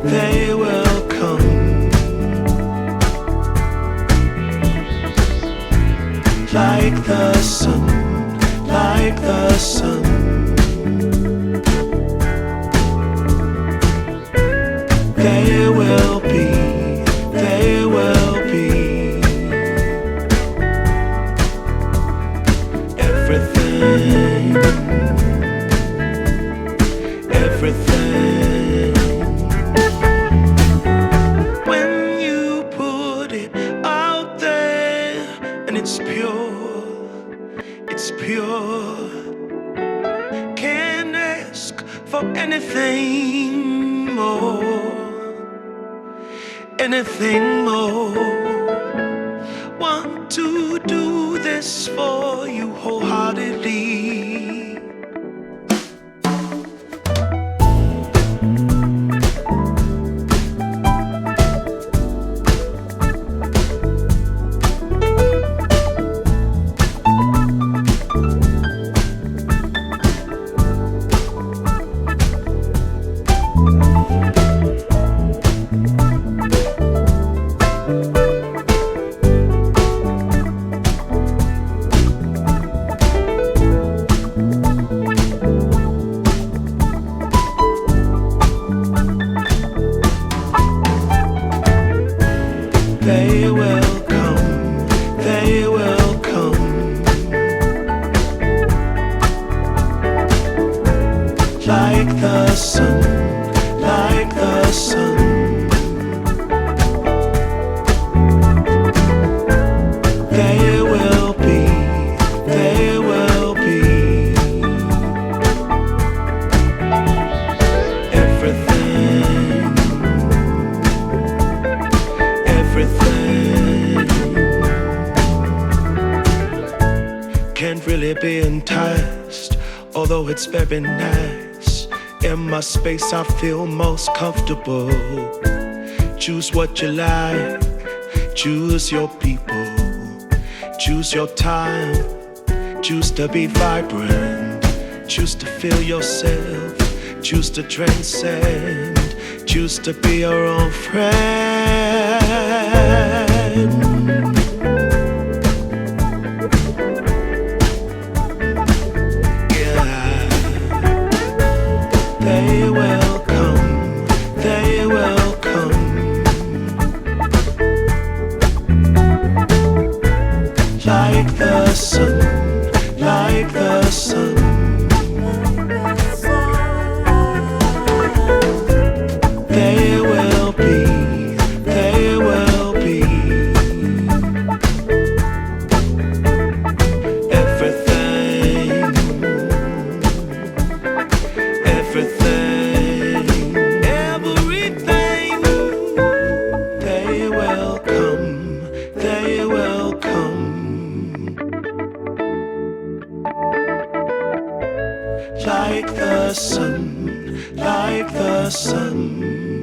They will come, like the sun, like the sun. They will be, they will be everything, everything. When you put it out there and it's pure, can't ask for anything more, anything more. Want to do this for you wholeheartedly. They will come, they will come, like the sun, like the sun. They will be, they will be everything, everything. Can't really be enticed, although it's very nice. In my space I feel most comfortable. Choose what you like, choose your people, choose your time, choose to be vibrant, choose to feel yourself, choose to transcend, choose to be your own friend. Yeah, they will come, they will come, like the sun, like the sun. They will be, they will be everything, everything, everything. They will come, they will come, like the sun, like the sun.